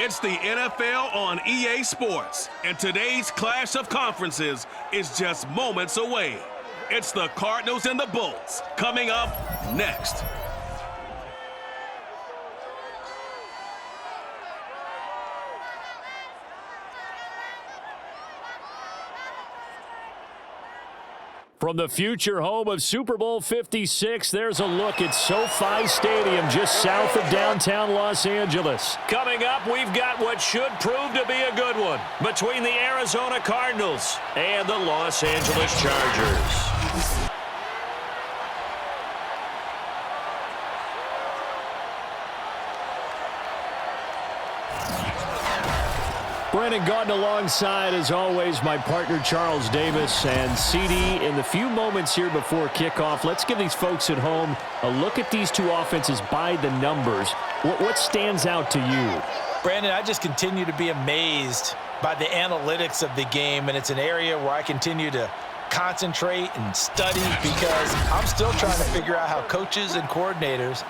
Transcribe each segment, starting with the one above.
It's the NFL on EA Sports, and today's clash of conferences is just moments away. It's the Cardinals and the Bulls coming up next. From the future home of Super Bowl 56, there's a look at SoFi Stadium just south of downtown Los Angeles. Coming up, we've got what should prove to be a good one between the Arizona Cardinals and the Los Angeles Chargers. Brandon Gaudin alongside, as always, my partner Charles Davis. And CD, in the few moments here before kickoff, let's give these folks at home a look at these two offenses by the numbers. What stands out to you? Brandon, I just continue to be amazed by the analytics of the game, and it's an area where I continue to concentrate and study because I'm still trying to figure out how coaches and coordinators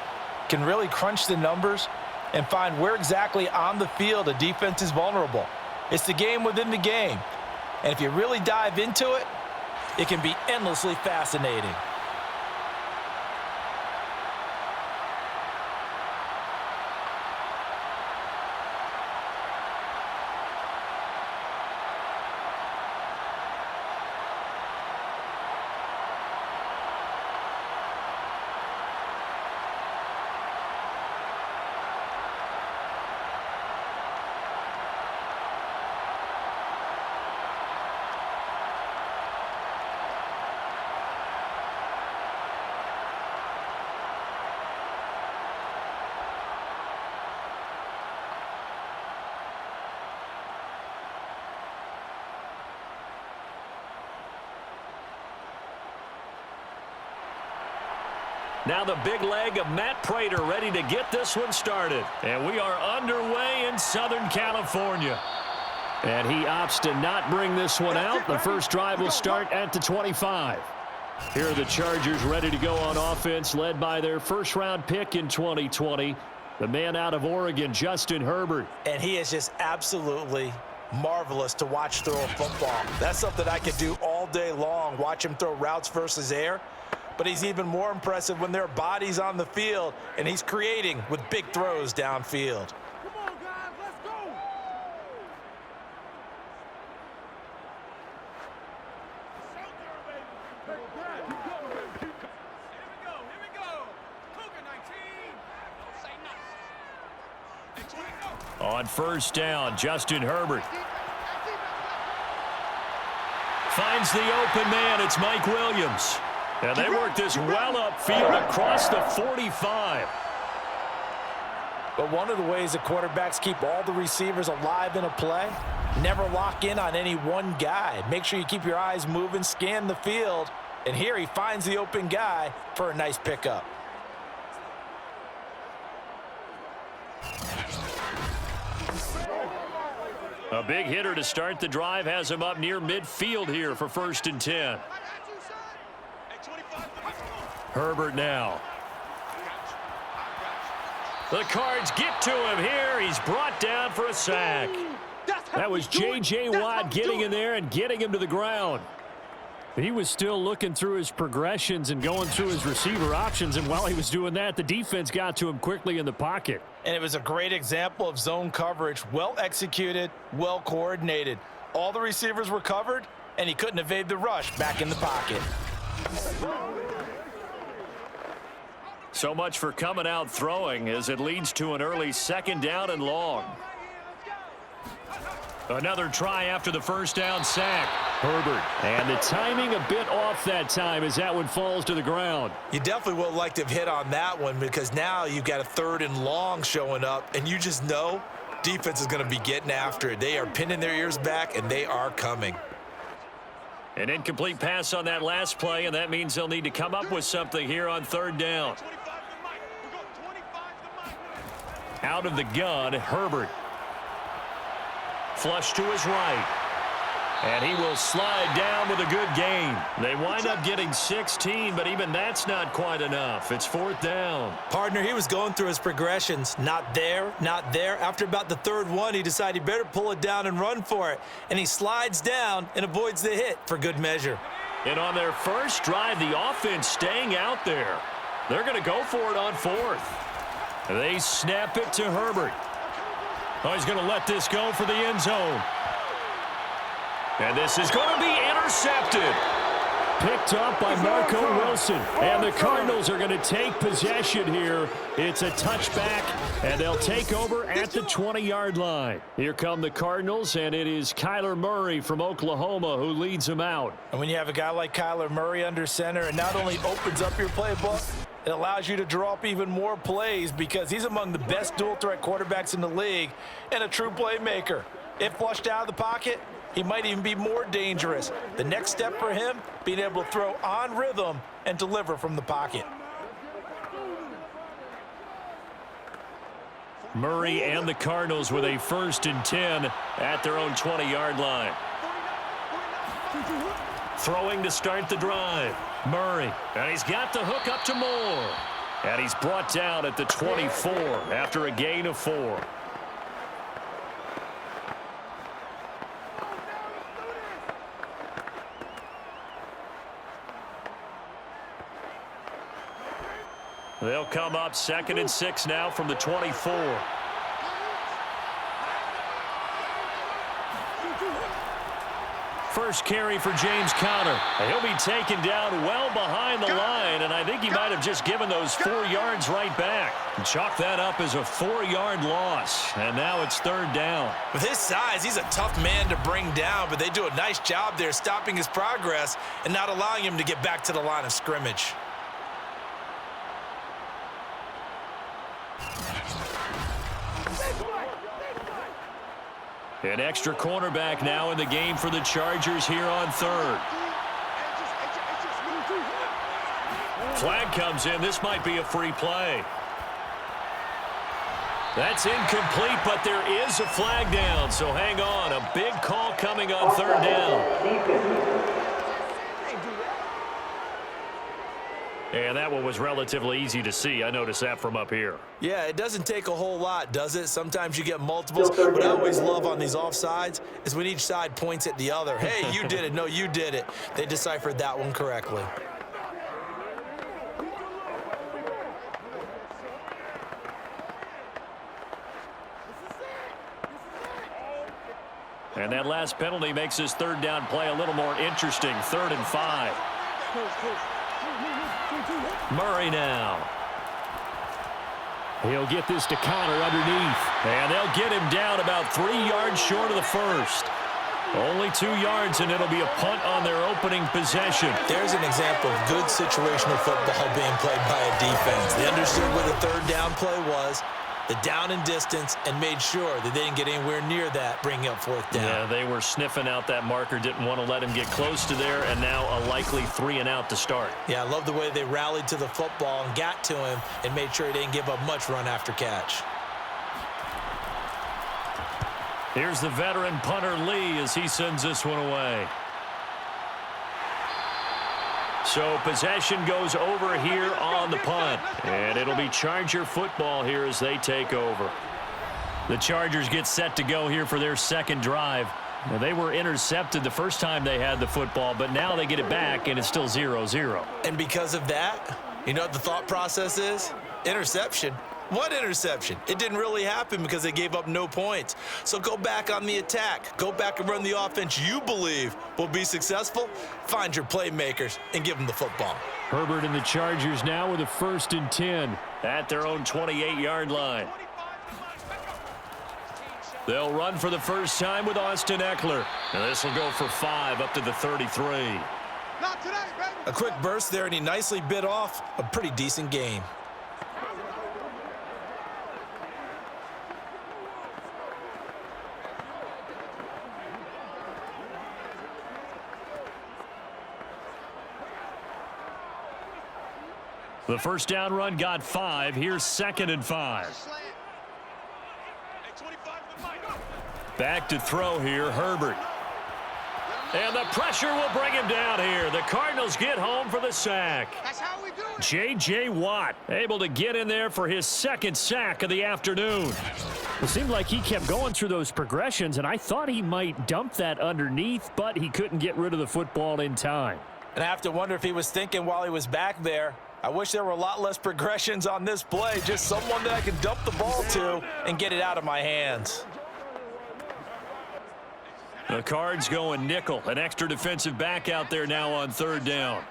can really crunch the numbers and find where exactly on the field a defense is vulnerable. It's the game within the game. And if you really dive into it, it can be endlessly fascinating. Now the big leg of Matt Prater ready to get this one started. And we are underway in Southern California. And he opts to not bring this one out. The first drive will start at the 25. Here are the Chargers ready to go on offense, led by their first-round pick in 2020, the man out of Oregon, Justin Herbert. And he is just absolutely marvelous to watch throw a football. That's something I could do all day long, watch him throw routes versus air. But he's even more impressive when there are bodies on the field, and he's creating with big throws downfield. Come on, guys, let's go. Here we go. Cougar 19. On first down, Justin Herbert finds the open man. It's Mike Williams. And they work this well upfield across the 45. But one of the ways the quarterbacks keep all the receivers alive in a play, never lock in on any one guy. Make sure you keep your eyes moving, scan the field. And here he finds the open guy for a nice pickup. A big hitter to start the drive has him up near midfield here for 1st and 10. Herbert now. The Cards get to him here. He's brought down for a sack. That was J.J. Watt getting in there and getting him to the ground. He was still looking through his progressions and going through his receiver options, and while he was doing that, the defense got to him quickly in the pocket. And it was a great example of zone coverage. Well executed, well coordinated. All the receivers were covered, and he couldn't evade the rush back in the pocket. So much for coming out throwing as it leads to an early 2nd down and long. Another try after the first down sack. Herbert. And the timing a bit off that time as that one falls to the ground. You definitely would like to have hit on that one because now you've got a 3rd and long showing up, and you just know defense is going to be getting after it. They are pinning their ears back, and they are coming. An incomplete pass on that last play, and that means they'll need to come up with something here on 3rd down. Out of the gun, Herbert. Flush to his right. And he will slide down with a good gain. They wind up getting 16, but even that's not quite enough. It's 4th down. Partner, he was going through his progressions. Not there, not there. After about the 3rd one, he decided he better pull it down and run for it. And he slides down and avoids the hit for good measure. And on their first drive, the offense staying out there. They're going to go for it on 4th. They snap it to Herbert. Oh, he's going to let this go for the end zone. And this is going to be intercepted. Picked up by Marco Wilson. And the Cardinals are going to take possession here. It's a touchback, and they'll take over at the 20-yard line. Here come the Cardinals, and it is Kyler Murray from Oklahoma who leads them out. And when you have a guy like Kyler Murray under center, it not only opens up your playbook, it allows you to draw up even more plays because he's among the best dual-threat quarterbacks in the league and a true playmaker. If flushed out of the pocket, he might even be more dangerous. The next step for him, being able to throw on rhythm and deliver from the pocket. Murray and the Cardinals with a 1st and 10 at their own 20-yard line. Throwing to start the drive. Murray, and he's got the hook up to Moore. And he's brought down at the 24 after a gain of 4. They'll come up 2nd and 6 now from the 24. First carry for James Conner. He'll be taken down well behind the line, and I think he might have just given those 4 yards right back. Chalk that up as a 4-yard loss, and now it's 3rd down. With his size, he's a tough man to bring down, but they do a nice job there stopping his progress and not allowing him to get back to the line of scrimmage. An extra cornerback now in the game for the Chargers here on 3rd. Flag comes in. This might be a free play. That's incomplete, but there is a flag down, so hang on. A big call coming on 3rd down. And that one was relatively easy to see. I noticed that from up here. Yeah, it doesn't take a whole lot, does it? Sometimes you get multiples. What I always love on these offsides is when each side points at the other. Hey, you did it. No, you did it. They deciphered that one correctly. And that last penalty makes his 3rd down play a little more interesting. 3rd and 5. Murray now. He'll get this to Conner underneath. And they'll get him down about 3 yards short of the 1st. Only 2 yards, and it'll be a punt on their opening possession. There's an example of good situational football being played by a defense. They understood where the 3rd down play was, the down and distance, and made sure that they didn't get anywhere near that, bringing up 4th down. Yeah, they were sniffing out that marker, didn't want to let him get close to there, and now a likely 3 and out to start. Yeah, I love the way they rallied to the football and got to him and made sure he didn't give up much run after catch. Here's the veteran punter Lee as he sends this one away. So possession goes over here on the punt. And it'll be Charger football here as they take over. The Chargers get set to go here for their 2nd drive. Now, they were intercepted the first time they had the football, but now they get it back, and it's still 0-0. And because of that, you know what the thought process is? Interception. What interception? It didn't really happen because they gave up no points. So go back on the attack. Go back and run the offense you believe will be successful. Find your playmakers and give them the football. Herbert and the Chargers now with a 1st and 10 at their own 28-yard line. They'll run for the first time with Austin Eckler. And this will go for 5 up to the 33. A quick burst there, and he nicely bit off a pretty decent gain. The first down run got 5. Here's 2nd and 5. Back to throw here, Herbert. And the pressure will bring him down here. The Cardinals get home for the sack. That's how we do it. J.J. Watt able to get in there for his second sack of the afternoon. It seemed like he kept going through those progressions, and I thought he might dump that underneath, but he couldn't get rid of the football in time. And I have to wonder if he was thinking while he was back there, I wish there were a lot less progressions on this play, just someone that I can dump the ball to and get it out of my hands. The Cards going nickel. An extra defensive back out there now on third down.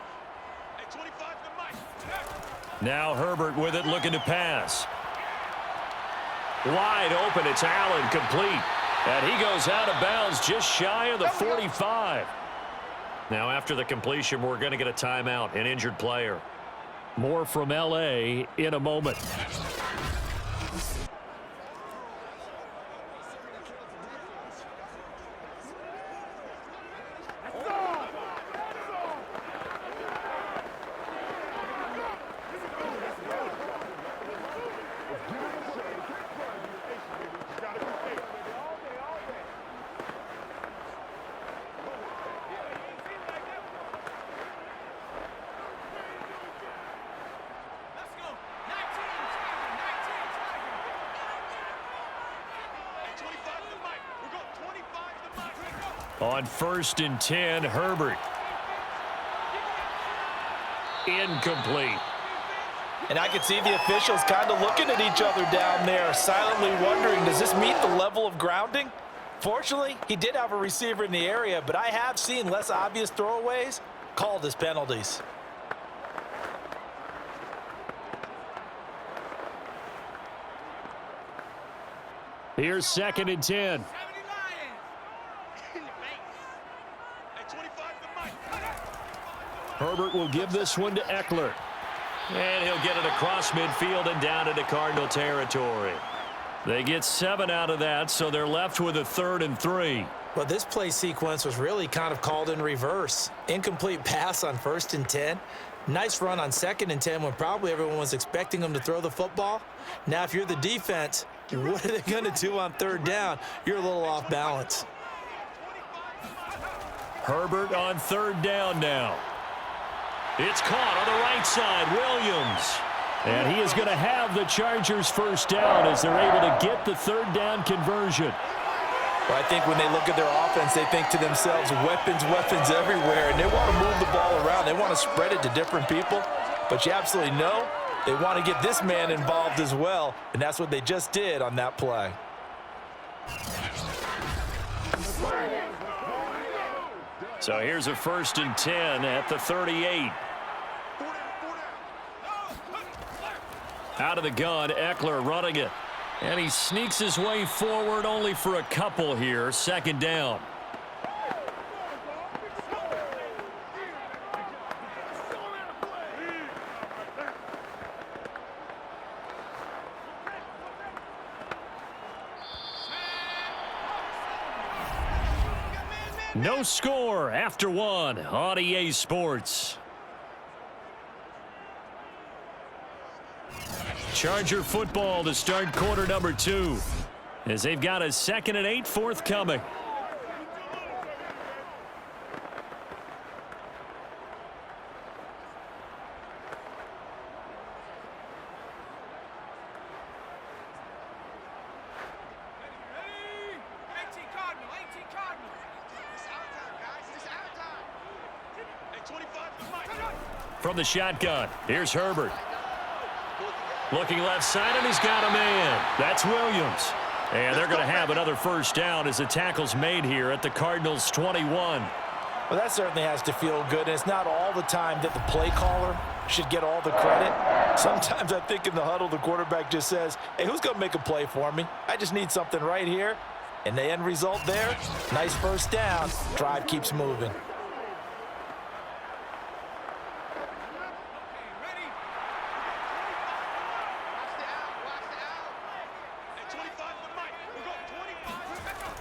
Now Herbert with it, looking to pass. Wide open, it's Allen, complete. And he goes out of bounds just shy of the 45. Now after the completion, we're going to get a timeout, an injured player. More from L.A. in a moment. On 1st and 10, Herbert. Incomplete. And I could see the officials kind of looking at each other down there, silently wondering, does this meet the level of grounding? Fortunately, he did have a receiver in the area, but I have seen less obvious throwaways called as penalties. Here's 2nd and 10. Herbert will give this one to Eckler. And he'll get it across midfield and down into Cardinal territory. They get 7 out of that, so they're left with a 3rd and 3. Well, this play sequence was really kind of called in reverse. Incomplete pass on 1st and 10. Nice run on 2nd and 10 when probably everyone was expecting them to throw the football. Now, if you're the defense, what are they going to do on 3rd down? You're a little off balance. Herbert on 3rd down now. It's caught on the right side, Williams. And he is going to have the Chargers' first down as they're able to get the 3rd down conversion. Well, I think when they look at their offense, they think to themselves, weapons, weapons everywhere, and they want to move the ball around. They want to spread it to different people, but you absolutely know they want to get this man involved as well, and that's what they just did on that play. So here's a 1st and 10 at the 38. Out of the gun, Eckler running it. And he sneaks his way forward only for a couple here. 2nd down. No score after 1 on EA Sports. Charger football to start quarter number 2 as they've got a 2nd and 8 forthcoming. From the shotgun, here's Herbert. Looking left side, and he's got a man. That's Williams. And they're going to have another first down as the tackle's made here at the Cardinals' 21. Well, that certainly has to feel good, and it's not all the time that the play caller should get all the credit. Sometimes I think in the huddle, the quarterback just says, hey, who's going to make a play for me? I just need something right here. And the end result there, nice first down. Drive keeps moving.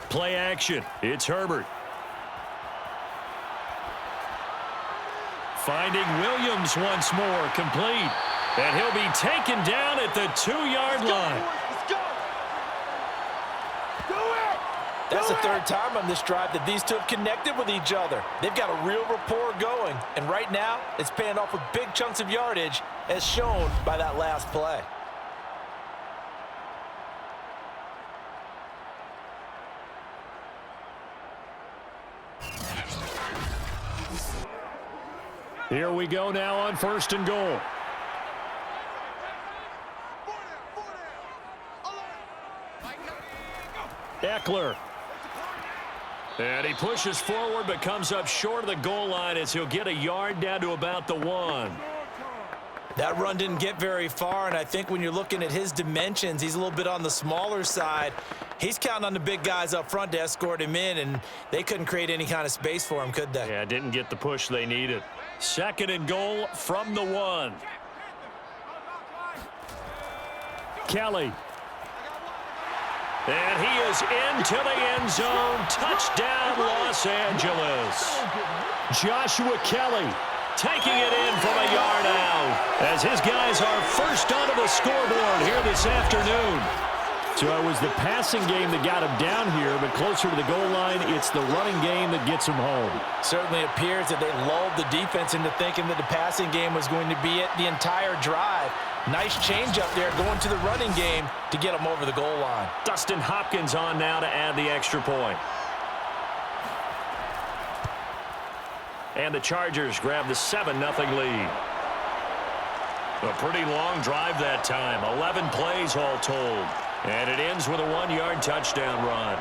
Play action. It's Herbert. Finding Williams once more, complete. And he'll be taken down at the 2-yard line. Let's go. Do it. That's the third time on this drive that these two have connected with each other. They've got a real rapport going, and right now it's paying off with big chunks of yardage as shown by that last play. Here we go now on 1st and goal. Eckler. And he pushes forward but comes up short of the goal line as he'll get a yard down to about the 1. That run didn't get very far, and I think when you're looking at his dimensions, he's a little bit on the smaller side. He's counting on the big guys up front to escort him in, and they couldn't create any kind of space for him, could they? Yeah, didn't get the push they needed. 2nd and goal from the 1. Kelly. And he is into the end zone. Touchdown, Los Angeles. Joshua Kelly taking it in from a yard out as his guys are first onto the scoreboard here this afternoon. So it was the passing game that got him down here, but closer to the goal line, it's the running game that gets him home. Certainly appears that they lulled the defense into thinking that the passing game was going to be it the entire drive. Nice change up there going to the running game to get them over the goal line. Dustin Hopkins on now to add the extra point. And the Chargers grab the 7-0 lead. A pretty long drive that time. 11 plays all told. And it ends with a 1-yard touchdown run.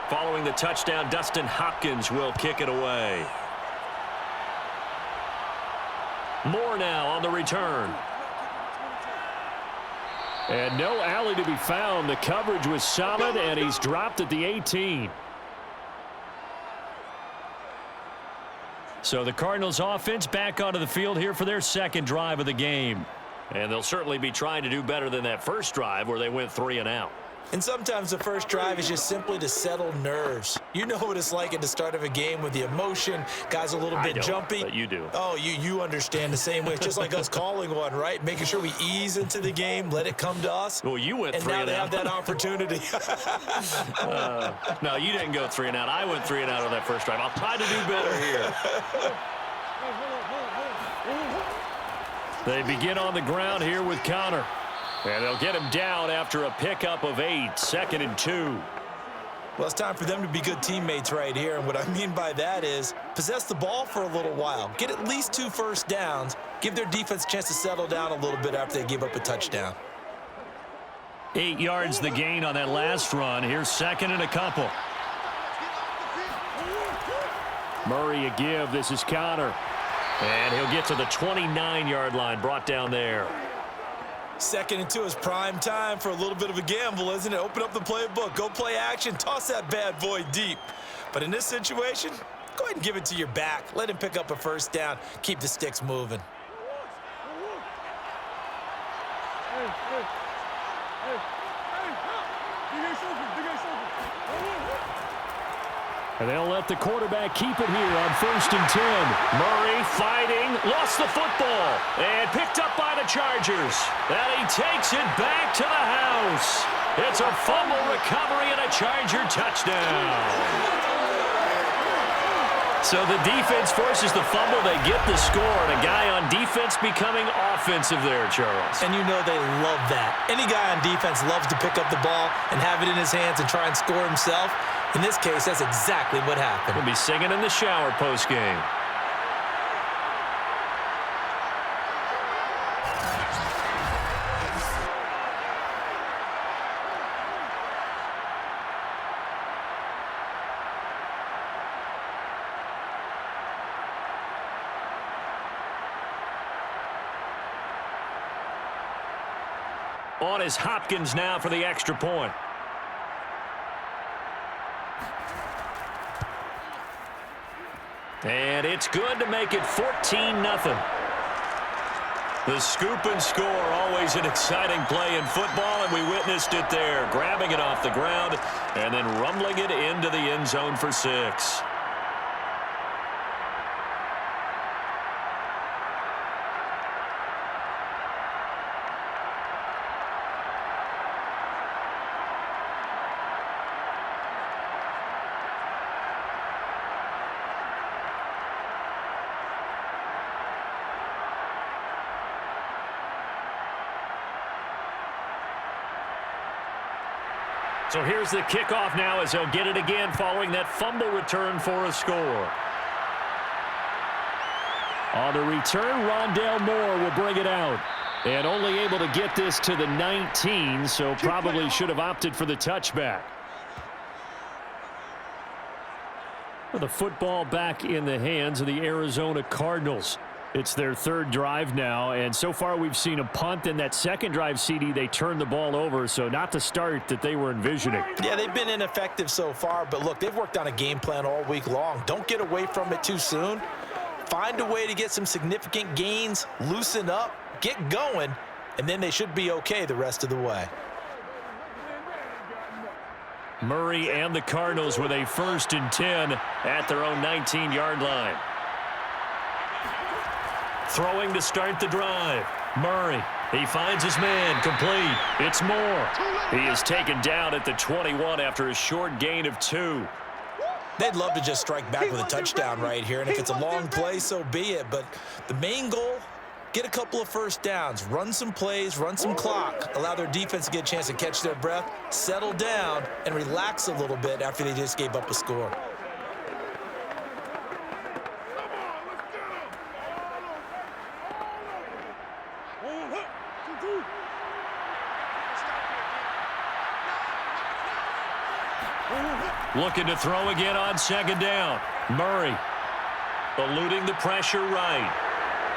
Following the touchdown, Dustin Hopkins will kick it away. Moore now on the return. And no alley to be found. The coverage was solid, and he's dropped at the 18. So the Cardinals offense back onto the field here for their 2nd drive of the game. And they'll certainly be trying to do better than that first drive where they went 3 and out. And sometimes the first drive is just simply to settle nerves. You know what it's like at the start of a game with the emotion. Guys a little bit jumpy. But you do. Oh, you understand the same way. It's just like us calling one, right? Making sure we ease into the game, let it come to us. Well, you went 3 and out. And now they have that opportunity. No, you didn't go 3 and out. I went 3 and out on that first drive. I'll try to do better here. They begin on the ground here with Connor. And they'll get him down after a pickup of 8, 2nd and 2. Well, it's time for them to be good teammates right here. And what I mean by that is possess the ball for a little while. Get at least 2 first downs. Give their defense a chance to settle down a little bit after they give up a touchdown. 8 yards the gain on that last run. Here's 2nd and a couple. Murray a give. This is Connor. And he'll get to the 29-yard line, brought down there. 2nd and 2 is prime time for a little bit of a gamble, isn't it? Open up the playbook, go play action, toss that bad boy deep. But in this situation, go ahead and give it to your back. Let him pick up a first down. Keep the sticks moving. And they'll let the quarterback keep it here on 1st and 10. Murray fighting, lost the football, and picked up by the Chargers. And he takes it back to the house. It's a fumble recovery and a Charger touchdown. So the defense forces the fumble. They get the score, and a guy on defense becoming offensive there, Charles. And you know they love that. Any guy on defense loves to pick up the ball and have it in his hands and try and score himself. In this case, that's exactly what happened. He'll be singing in the shower post-game. On is Hopkins now for the extra point. And it's good to make it 14-0. The scoop and score, always an exciting play in football, and we witnessed it there, grabbing it off the ground and then rumbling it into the end zone for 6. So here's the kickoff now as they'll get it again following that fumble return for a score. On the return, Rondale Moore will bring it out. And only able to get this to the 19, so probably should have opted for the touchback. Well, the football back in the hands of the Arizona Cardinals. It's their third drive now, and so far we've seen a punt. In that second drive, CD, they turned the ball over, so not the start that they were envisioning. Yeah, they've been ineffective so far, but look, they've worked on a game plan all week long. Don't get away from it too soon. Find a way to get some significant gains, loosen up, get going, and then they should be okay the rest of the way. Murray and the Cardinals with a 1st and 10 at their own 19-yard line. Throwing to start the drive. Murray, he finds his man, complete. It's Moore. He is taken down at the 21 after a short gain of 2. They'd love to just strike back with a touchdown right here, and if it's a long play, so be it. But the main goal, get a couple of first downs, run some plays, run some clock, allow their defense to get a chance to catch their breath, settle down, and relax a little bit after they just gave up a score. Looking to throw again on 2nd down. Murray eluding the pressure right.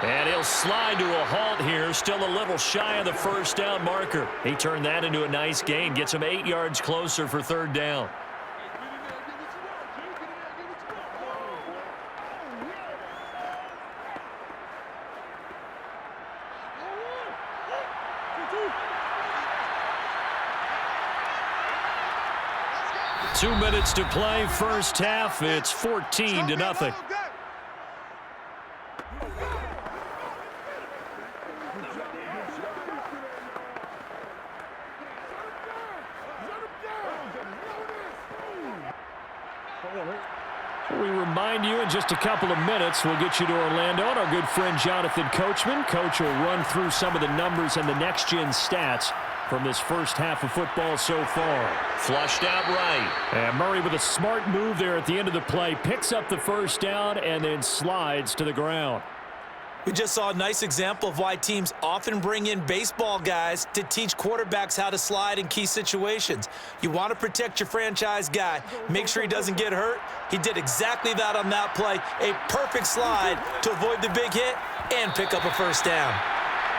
And he'll slide to a halt here, still a little shy of the 1st down marker. He turned that into a nice gain, gets him 8 yards closer for 3rd down. Two minutes to play, first half. It's 14-0. We remind you in just a couple of minutes, we'll get you to Orlando and our good friend Jonathan Coachman. Coach will run through some of the numbers and the next-gen stats from this first half of football so far. Flushed out right. And Murray with a smart move there at the end of the play. Picks up the 1st down and then slides to the ground. We just saw a nice example of why teams often bring in baseball guys to teach quarterbacks how to slide in key situations. You want to protect your franchise guy. Make sure he doesn't get hurt. He did exactly that on that play. A perfect slide to avoid the big hit and pick up a 1st down.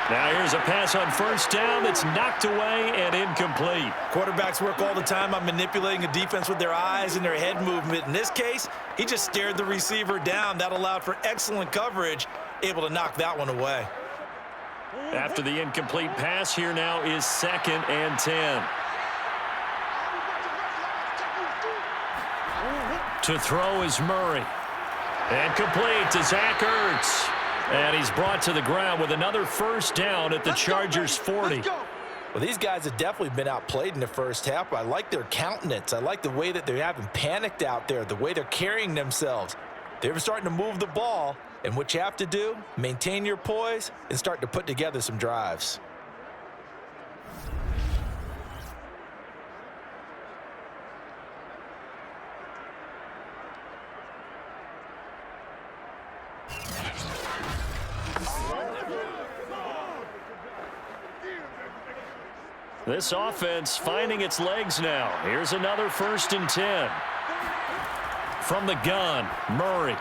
Now here's a pass on 1st down that's knocked away and incomplete. Quarterbacks work all the time on manipulating a defense with their eyes and their head movement. In this case, he just stared the receiver down. That allowed for excellent coverage, able to knock that one away. After the incomplete pass, here now is 2nd and 10. To throw is Murray. And complete to Zach Ertz. And he's brought to the ground with another 1st down at the Chargers' 40. Well, these guys have definitely been outplayed in the first half. I like their countenance. I like the way that they haven't panicked out there, the way they're carrying themselves. They're starting to move the ball, and what you have to do, maintain your poise and start to put together some drives. This offense finding its legs now. Here's another 1st and 10. From the gun, Murray.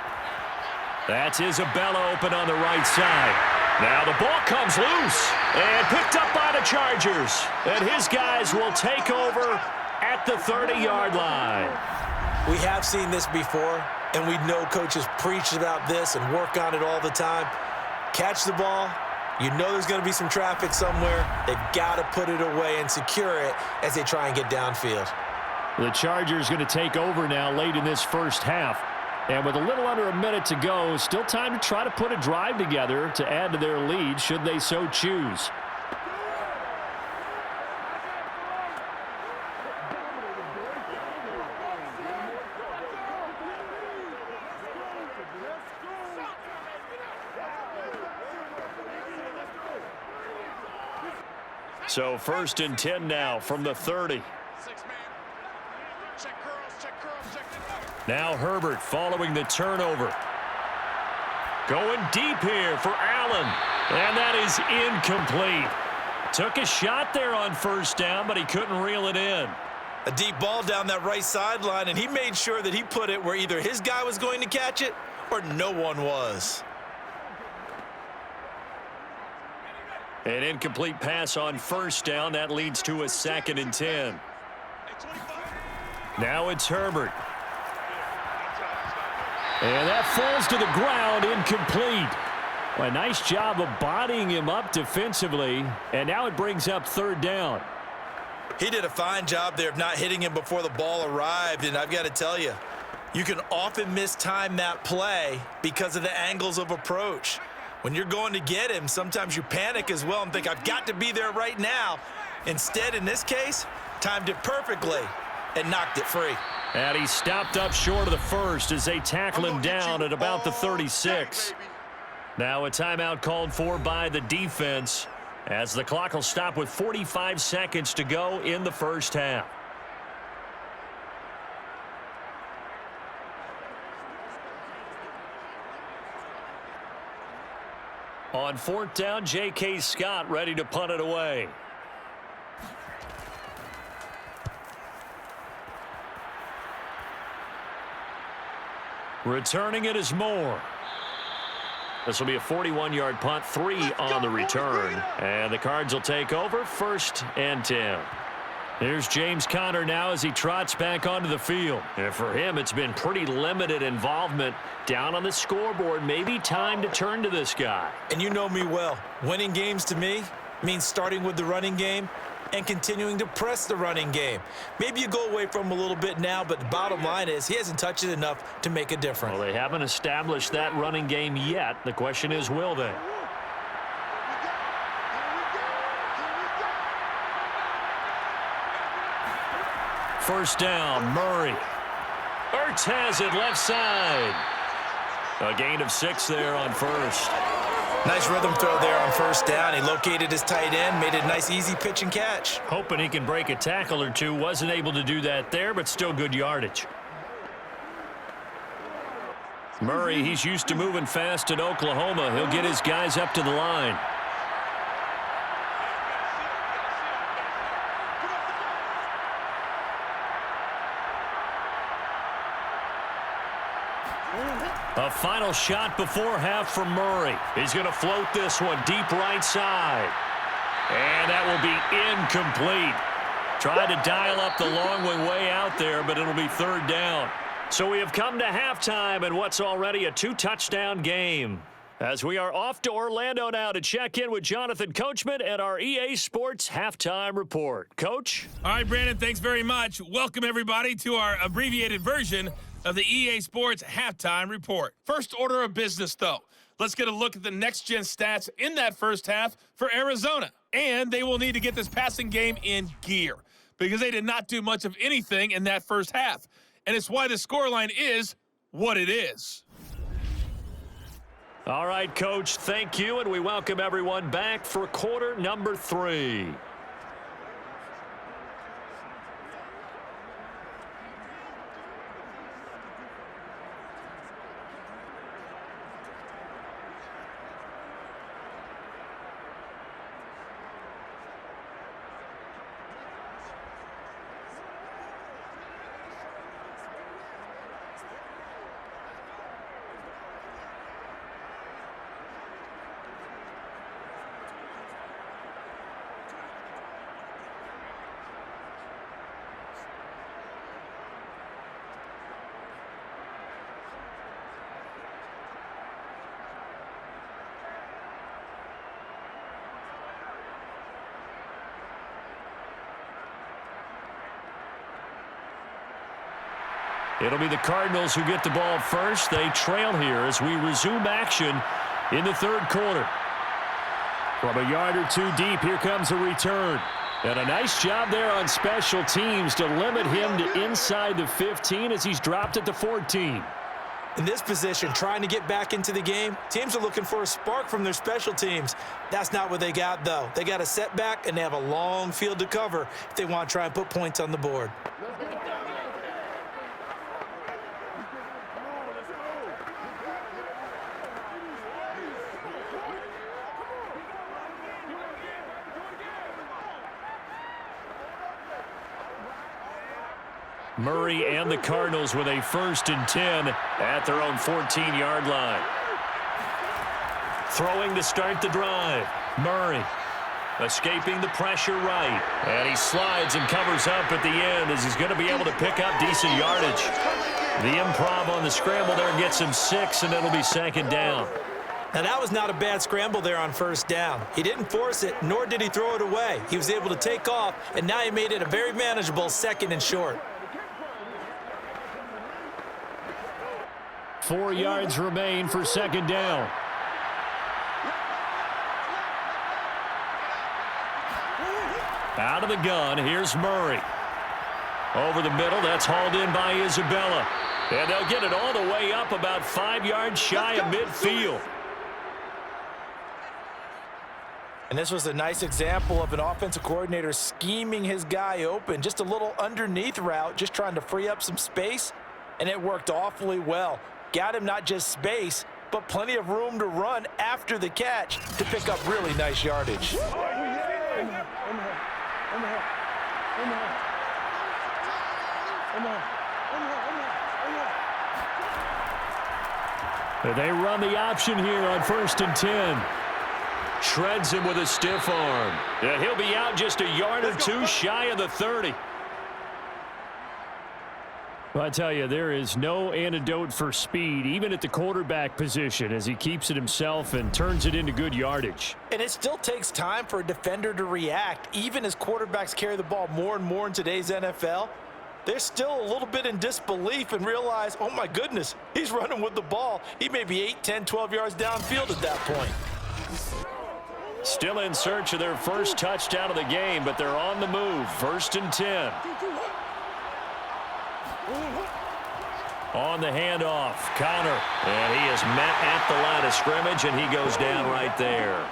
That's Isabella open on the right side. Now the ball comes loose and picked up by the Chargers. And his guys will take over at the 30-yard line. We have seen this before, and we know coaches preach about this and work on it all the time. Catch the ball. You know there's going to be some traffic somewhere. They've got to put it away and secure it as they try and get downfield. The Chargers going to take over now late in this first half. And with a little under a minute to go, still time to try to put a drive together to add to their lead should they so choose. So 1st and 10 now from the 30. Now Herbert following the turnover. Going deep here for Allen. And that is incomplete. Took a shot there on 1st down, but he couldn't reel it in. A deep ball down that right sideline, and he made sure that he put it where either his guy was going to catch it or no one was. An incomplete pass on 1st down. That leads to a 2nd and 10. Now it's Herbert. And that falls to the ground, incomplete. Well, a nice job of bodying him up defensively. And now it brings up 3rd down. He did a fine job there of not hitting him before the ball arrived. And I've got to tell you, you can often mistime that play because of the angles of approach. When you're going to get him, sometimes you panic as well and think, I've got to be there right now. Instead, in this case, timed it perfectly and knocked it free. And he stopped up short of the 1st as they tackle him down at about the 36. Now a timeout called for by the defense as the clock will stop with 45 seconds to go in the first half. On 4th down, J.K. Scott ready to punt it away. Returning it is Moore. This will be a 41-yard punt, 3 on the return. And the Cards will take over 1st and 10. Here's James Conner now as he trots back onto the field. And for him, it's been pretty limited involvement down on the scoreboard. Maybe time to turn to this guy. And you know me well. Winning games to me means starting with the running game and continuing to press the running game. Maybe you go away from him a little bit now, but the bottom line is he hasn't touched it enough to make a difference. Well, they haven't established that running game yet. The question is, will they? First down, Murray. Ertz has it left side. A gain of 6 there on 1st. Nice rhythm throw there on 1st down. He located his tight end, made it a nice easy pitch and catch. Hoping he can break a tackle or two. Wasn't able to do that there, but still good yardage. Murray, he's used to moving fast at Oklahoma. He'll get his guys up to the line. A final shot before half from Murray. He's going to float this one deep right side. And that will be incomplete. Tried to dial up the long one way out there, but it'll be 3rd down. So we have come to halftime in what's already a 2-touchdown game. As we are off to Orlando now to check in with Jonathan Coachman at our EA Sports Halftime Report. Coach? All right, Brandon, thanks very much. Welcome, everybody, to our abbreviated version of the EA Sports Halftime Report. First order of business, though. Let's get a look at the next-gen stats in that first half for Arizona. And they will need to get this passing game in gear because they did not do much of anything in that first half. And it's why the scoreline is what it is. All right, Coach, thank you, and we welcome everyone back for quarter number 3. It'll be the Cardinals who get the ball first. They trail here as we resume action in the third quarter. From a yard or two deep, here comes a return. And a nice job there on special teams to limit him to inside the 15 as he's dropped at the 14. In this position, trying to get back into the game, teams are looking for a spark from their special teams. That's not what they got, though. They got a setback, and they have a long field to cover if they want to try and put points on the board. Murray and the Cardinals with a 1st and 10 at their own 14-yard line. Throwing to start the drive. Murray escaping the pressure right. And he slides and covers up at the end as he's going to be able to pick up decent yardage. The improv on the scramble there gets him 6, and it'll be 2nd down. Now, that was not a bad scramble there on 1st down. He didn't force it, nor did he throw it away. He was able to take off, and now he made it a very manageable 2nd and short. 4 yards remain for 2nd down. Out of the gun, here's Murray. Over the middle, that's hauled in by Isabella. And they'll get it all the way up about 5 yards shy of midfield. And this was a nice example of an offensive coordinator scheming his guy open. Just a little underneath route, just trying to free up some space, and it worked awfully well. Got him not just space, but plenty of room to run after the catch to pick up really nice yardage. They run the option here on 1st and 10. Shreds him with a stiff arm. And he'll be out just a yard or two shy of the 30. Well, I tell you, there is no antidote for speed, even at the quarterback position, as he keeps it himself and turns it into good yardage. And it still takes time for a defender to react. Even as quarterbacks carry the ball more and more in today's NFL, they're still a little bit in disbelief and realize, oh my goodness, he's running with the ball. He may be 8, 10, 12 yards downfield at that point. Still in search of their first touchdown of the game, but they're on the move. 1st and 10. On the handoff, Connor, and he is met at the line of scrimmage, and he goes down right there.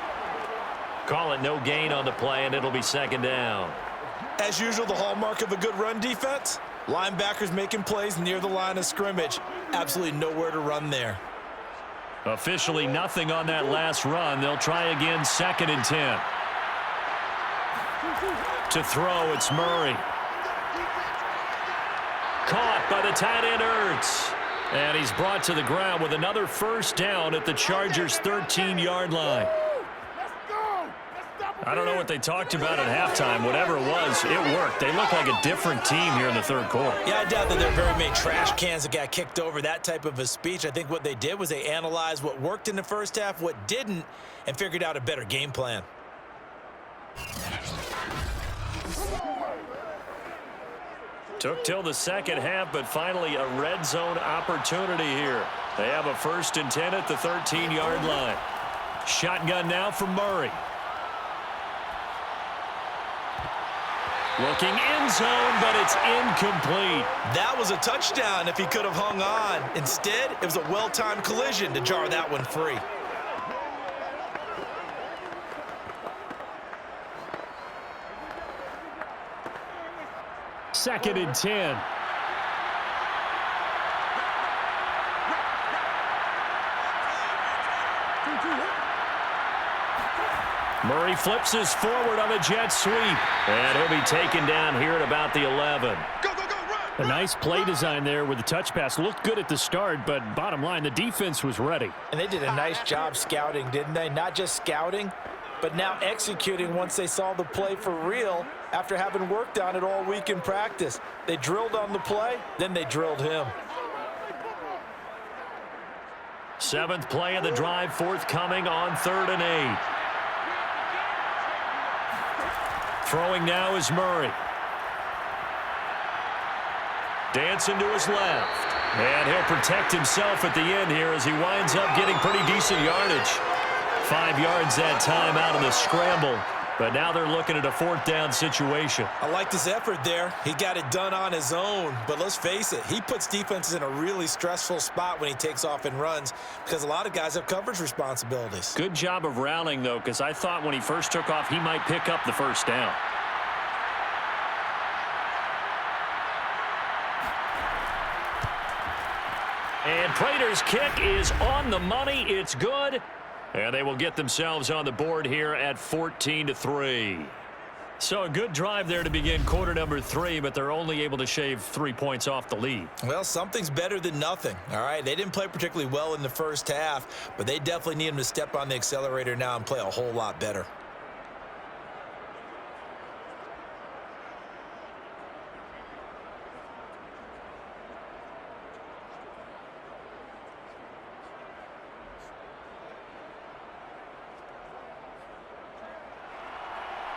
Call it no gain on the play, and it'll be 2nd down. As usual, the hallmark of a good run defense, linebackers making plays near the line of scrimmage. Absolutely nowhere to run there. Officially nothing on that last run. They'll try again, 2nd and 10. To throw, it's Murray. Caught by the tight end, Ertz. And he's brought to the ground with another 1st down at the Chargers' 13-yard line. I don't know what they talked about at halftime. Whatever it was, it worked. They look like a different team here in the 3rd quarter. Yeah, I doubt that there are very many trash cans that got kicked over, that type of a speech. I think what they did was they analyzed what worked in the 1st half, what didn't, and figured out a better game plan. Took till the 2nd half, but finally a red zone opportunity here. They have a 1st and 10 at the 13-yard line. Shotgun now from Murray. Looking end zone, but it's incomplete. That was a touchdown if he could have hung on. Instead, it was a well-timed collision to jar that one free. Second and 10. Murray flips us forward on a jet sweep. And he'll be taken down here at about the 11. A nice play design there with the touch pass. Looked good at the start, but bottom line, the defense was ready. And they did a nice job scouting, didn't they? Not just scouting, but now executing once they saw the play for real after having worked on it all week in practice. They drilled on the play, then they drilled him. 7th play of the drive, forthcoming on 3rd and 8. Throwing now is Murray. Dancing to his left. And he'll protect himself at the end here as he winds up getting pretty decent yardage. 5 yards that time out of the scramble. But now they're looking at a 4th down situation. I like his effort there. He got it done on his own. But let's face it, he puts defenses in a really stressful spot when he takes off and runs because a lot of guys have coverage responsibilities. Good job of rallying, though, because I thought when he first took off, he might pick up the 1st down. And Prater's kick is on the money. It's good. And they will get themselves on the board here at 14-3. So a good drive there to begin quarter number 3, but they're only able to shave 3 points off the lead. Well, something's better than nothing, all right? They didn't play particularly well in the first half, but they definitely need them to step on the accelerator now and play a whole lot better.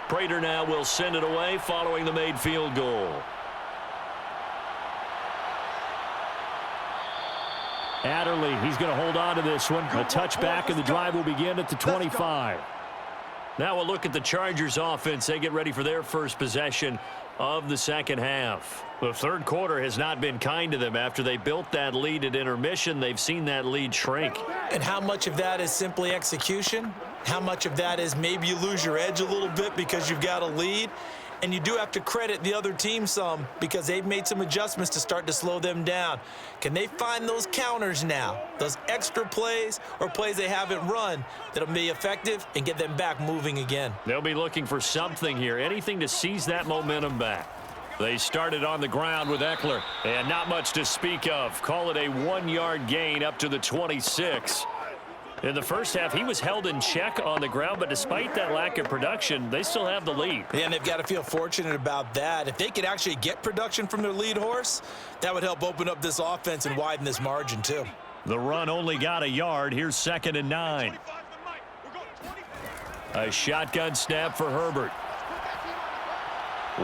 Prater now will send it away following the made field goal. Adderley, he's going to hold on to this one. A touchback, and the drive will begin at the 25. Now we'll look at the Chargers offense. They get ready for their first possession of the second half. The third quarter has not been kind to them. After they built that lead at intermission, they've seen that lead shrink. And how much of that is simply execution? How much of that is maybe you lose your edge a little bit because you've got a lead? And you do have to credit the other team some because they've made some adjustments to start to slow them down. Can they find those counters now, those extra plays or plays they haven't run that'll be effective and get them back moving again? They'll be looking for something here, anything to seize that momentum back. They started on the ground with Eckler, and not much to speak of. Call it a 1-yard gain up to the 26. In the first half, he was held in check on the ground, but despite that lack of production, they still have the lead. And they've got to feel fortunate about that. If they could actually get production from their lead horse, that would help open up this offense and widen this margin too. The run only got a yard. Here's 2nd and 9. A shotgun snap for Herbert.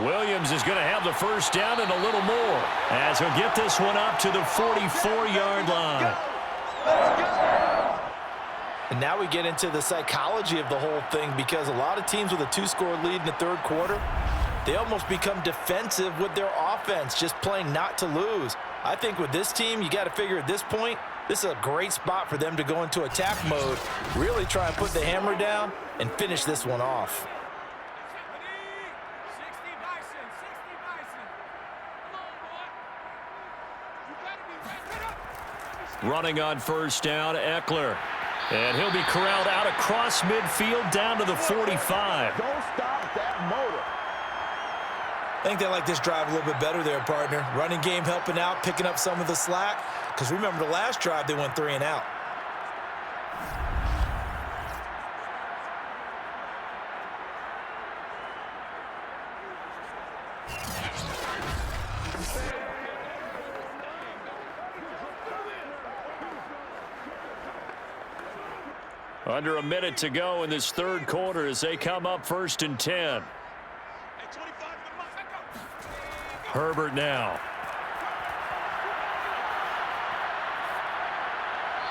Williams is going to have the first down and a little more as he'll get this one up to the 44-yard line. And now we get into the psychology of the whole thing because a lot of teams with a 2-score lead in the third quarter, they almost become defensive with their offense, just playing not to lose. I think with this team, you got to figure at this point, this is a great spot for them to go into attack mode, really try and put the hammer down and finish this one off. Running on first down, Eckler. And he'll be corralled out across midfield down to the 45. Don't stop that motor. I think they like this drive a little bit better there, partner. Running game helping out, picking up some of the slack. Because remember the last drive, they went 3 and out. Under a minute to go in this third quarter as they come up 1st and 10. Herbert now.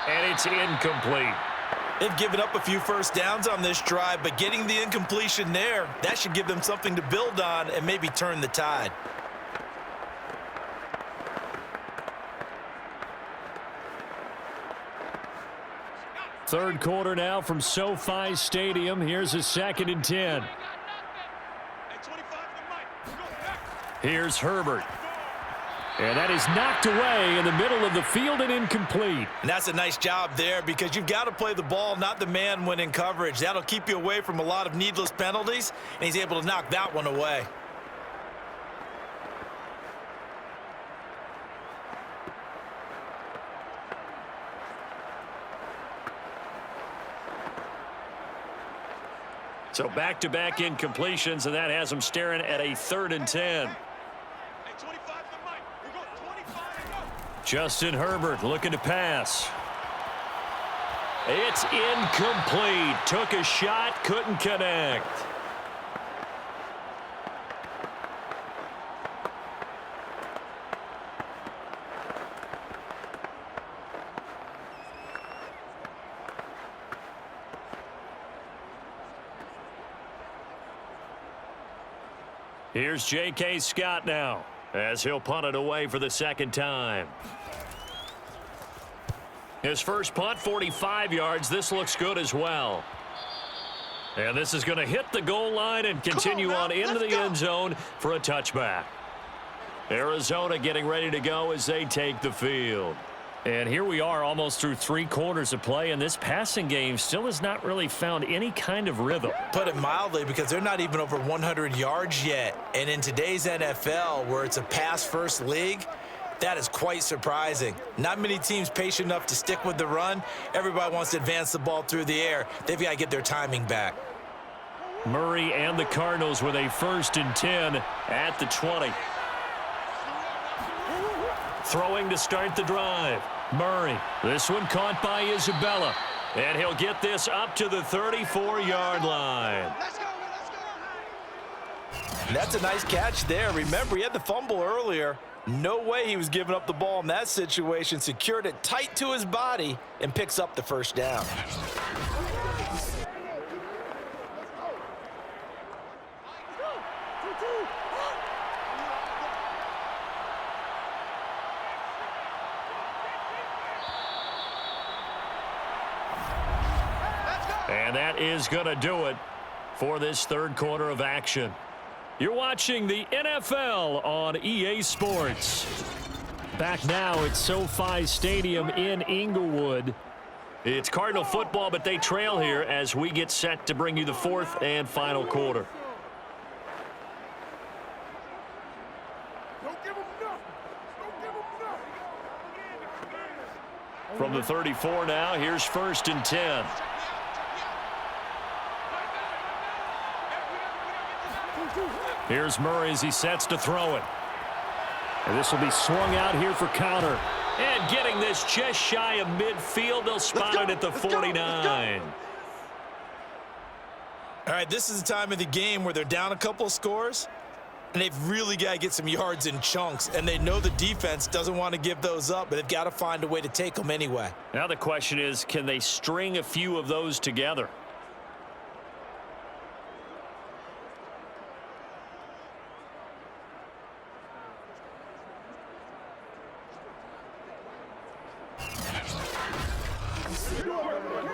And it's incomplete. They've given up a few first downs on this drive, but getting the incompletion there, that should give them something to build on and maybe turn the tide. Third quarter now from SoFi Stadium. Here's a 2nd and 10. Here's Herbert. And that is knocked away in the middle of the field and incomplete. And that's a nice job there because you've got to play the ball, not the man when in coverage. That'll keep you away from a lot of needless penalties, and he's able to knock that one away. So back-to-back incompletions, and that has them staring at a 3rd and 10. Justin Herbert looking to pass. It's incomplete. Took a shot, couldn't connect. Here's J.K. Scott now, as he'll punt it away for the second time. His first punt, 45 yards. This looks good as well. And this is going to hit the goal line and continue on into the end zone for a touchback. Arizona getting ready to go as they take the field. And here we are almost through 3 quarters of play, and this passing game still has not really found any kind of rhythm. Put it mildly, because they're not even over 100 yards yet. And in today's NFL, where it's a pass-first league, that is quite surprising. Not many teams patient enough to stick with the run. Everybody wants to advance the ball through the air. They've got to get their timing back. Murray and the Cardinals with a 1st and 10 at the 20. Throwing to start the drive. Murray. This one caught by Isabella. And he'll get this up to the 34-yard line. That's a nice catch there. Remember, he had the fumble earlier. No way he was giving up the ball in that situation. Secured it tight to his body and picks up the first down. And that is going to do it for this 3rd quarter of action. You're watching the NFL on EA Sports. Back now at SoFi Stadium in Inglewood. It's Cardinal football, but they trail here as we get set to bring you the 4th and final quarter. From the 34 now, here's 1st and 10. Here's Murray as he sets to throw it. And this will be swung out here for counter. And getting this just shy of midfield. They'll spot it at the 49. All right, this is the time of the game where they're down a couple of scores, and they've really got to get some yards in chunks. And they know the defense doesn't want to give those up, but they've got to find a way to take them anyway. Now the question is, can they string a few of those together?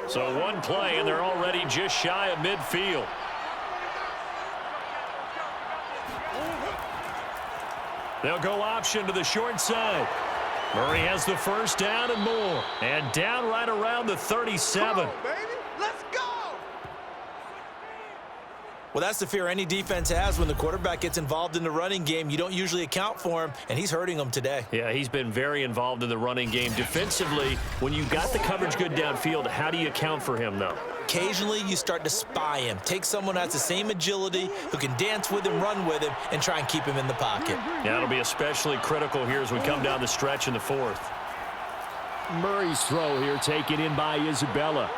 So one play, and they're already just shy of midfield. They'll go option to the short side. Murray has the first down and more. And down right around the 37. Well, that's the fear any defense has when the quarterback gets involved in the running game. You don't usually account for him, and he's hurting them today. Yeah, he's been very involved in the running game. Defensively, when you got the coverage good downfield, how do you account for him, though? Occasionally, you start to spy him. Take someone who has the same agility, who can dance with him, run with him, and try and keep him in the pocket. Yeah, it'll be especially critical here as we come down the stretch in the 4th. Murray's throw here taken in by Isabella.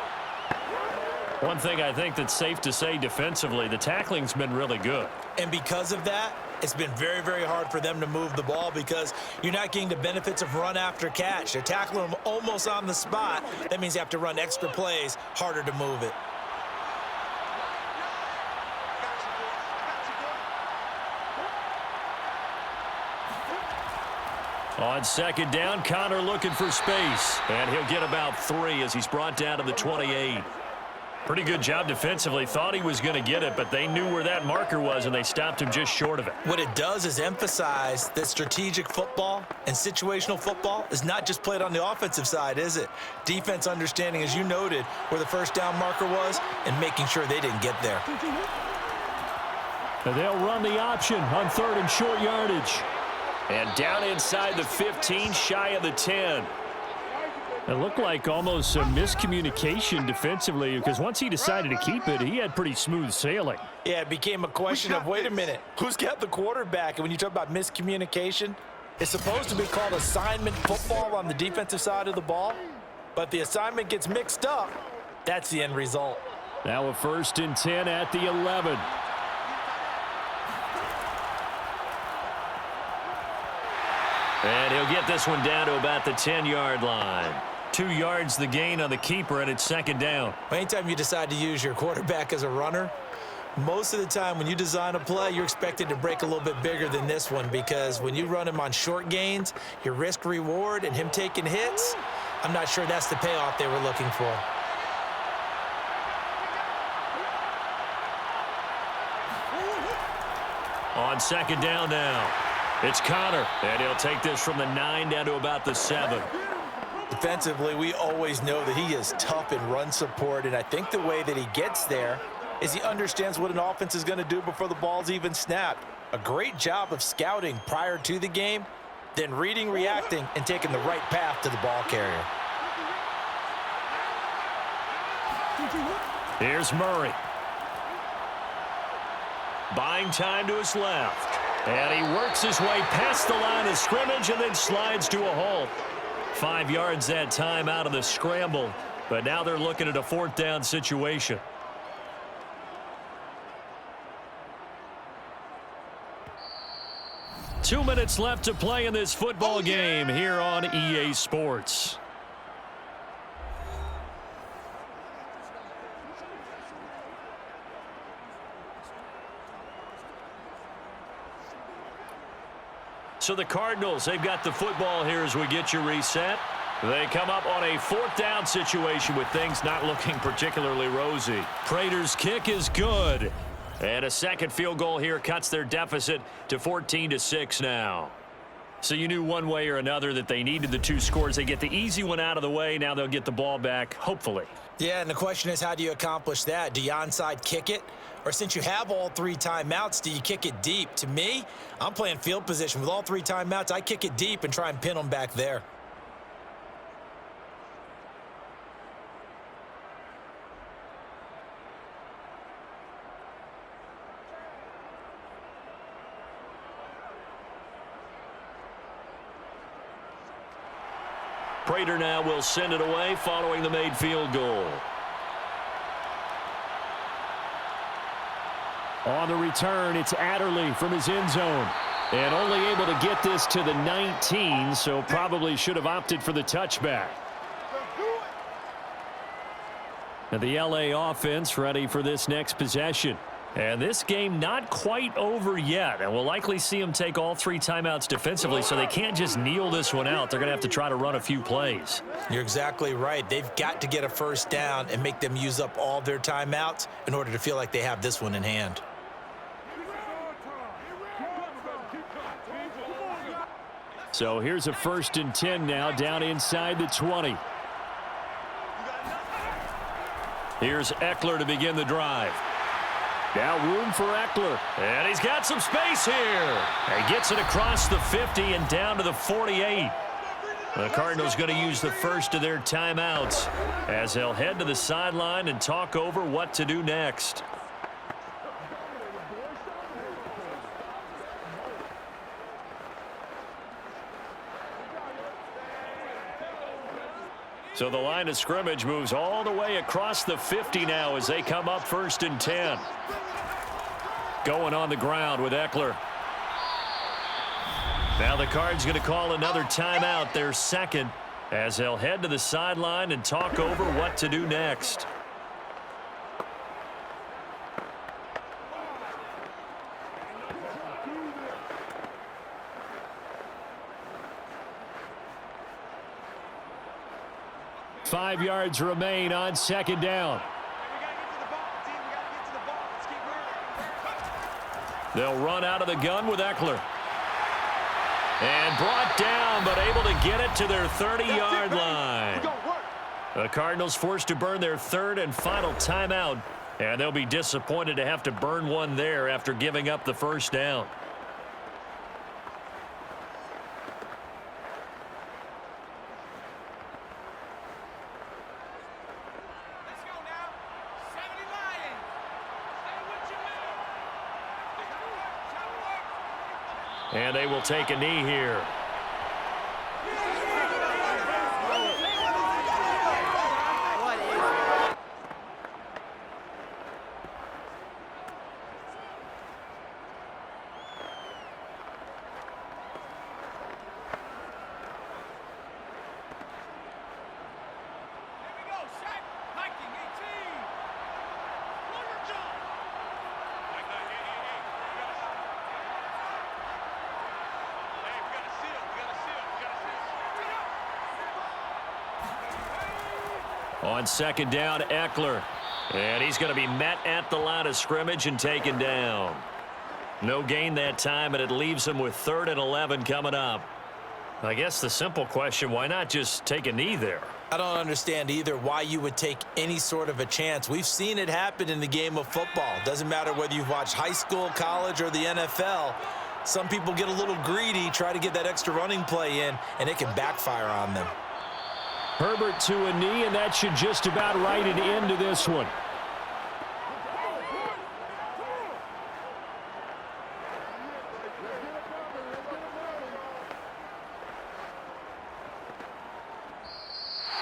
One thing I think that's safe to say defensively, the tackling's been really good. And because of that, it's been very, very hard for them to move the ball because you're not getting the benefits of run after catch. They're tackling them almost on the spot. That means you have to run extra plays, harder to move it. On 2nd down, Connor looking for space. And he'll get about 3 as he's brought down to the 28. Pretty good job defensively. Thought he was going to get it, but they knew where that marker was, and they stopped him just short of it. What it does is emphasize that strategic football and situational football is not just played on the offensive side, is it? Defense understanding, as you noted, where the first down marker was and making sure they didn't get there. And they'll run the option on 3rd and short yardage. And down inside the 15, shy of the 10. It looked like almost a miscommunication defensively because once he decided to keep it, he had pretty smooth sailing. Yeah, it became a question of, wait a minute, who's got the quarterback? And when you talk about miscommunication, it's supposed to be called assignment football on the defensive side of the ball, but the assignment gets mixed up. That's the end result. Now a 1st and 10 at the 11. And he'll get this one down to about the 10-yard line. 2 yards the gain on the keeper, and it's 2nd down. Anytime you decide to use your quarterback as a runner, Most of the time when you design a play, you're expected to break a little bit bigger than this one because when you run him on short gains, your risk reward and him taking hits, I'm not sure that's the payoff they were looking for. On second down now, it's Connor, and he'll take this from the 9 down to about the 7. Defensively, we always know that he is tough in run support, and I think the way that he gets there is he understands what an offense is going to do before the ball's even snapped. A great job of scouting prior to the game, then reading, reacting, and taking the right path to the ball carrier. Here's Murray. Buying time to his left. And he works his way past the line of scrimmage and then slides to a halt. 5 yards that time out of the scramble, but now they're looking at a 4th down situation. Two minutes left to play in this football game here on EA Sports. So the Cardinals, they've got the football here as we get you reset. They come up on a 4th down situation with things not looking particularly rosy. Prater's kick is good. And a second field goal here cuts their deficit to 14-6 now. So you knew one way or another that they needed the 2 scores. They get the easy one out of the way. Now they'll get the ball back, hopefully. Yeah, and the question is, how do you accomplish that? Do you onside kick it? Or since you have all 3 timeouts, do you kick it deep? To me, I'm playing field position. With all 3 timeouts, I kick it deep and try and pin them back there. Prater now will send it away following the made field goal. On the return, it's Adderley from his end zone. And only able to get this to the 19, so probably should have opted for the touchback. And the LA offense ready for this next possession. And this game not quite over yet. And we'll likely see them take all 3 timeouts defensively, so they can't just kneel this one out. They're going to have to try to run a few plays. You're exactly right. They've got to get a 1st down and make them use up all their timeouts in order to feel like they have this one in hand. So here's a 1st and 10 now down inside the 20. Here's Eckler to begin the drive. Now room for Eckler, and he's got some space here. He gets it across the 50 and down to the 48. The Cardinals going to use the first of their timeouts as they'll head to the sideline and talk over what to do next. So the line of scrimmage moves all the way across the 50 now as they come up 1st and 10. Going on the ground with Eckler. Now the Cards going to call another timeout, their 2nd, as they'll head to the sideline and talk over what to do next. Five yards remain on 2nd down. They'll run out of the gun with Eckler. And brought down, but able to get it to their 30-yard line. The Cardinals forced to burn their 3rd and final timeout, and they'll be disappointed to have to burn one there after giving up the 1st down. And they will take a knee here. On second down, Eckler. And he's going to be met at the line of scrimmage and taken down. No gain that time, and it leaves him with 3rd and 11 coming up. I guess the simple question, why not just take a knee there? I don't understand either why you would take any sort of a chance. We've seen it happen in the game of football. Doesn't matter whether you've watched high school, college, or the NFL. Some people get a little greedy, try to get that extra running play in, and it can backfire on them. Herbert to a knee, and that should just about write an end to this one.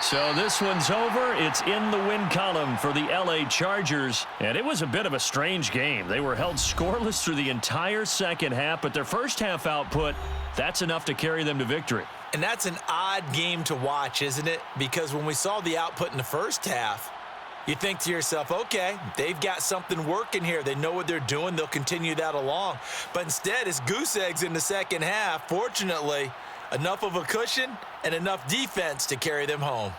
So this one's over. It's in the win column for the LA Chargers. And it was a bit of a strange game. They were held scoreless through the entire second half, but their first half output, that's enough to carry them to victory. And that's an odd game to watch, isn't it? Because when we saw the output in the first half, you think to yourself, okay, they've got something working here. They know what they're doing. They'll continue that along. But instead, it's goose eggs in the second half. Fortunately, enough of a cushion and enough defense to carry them home.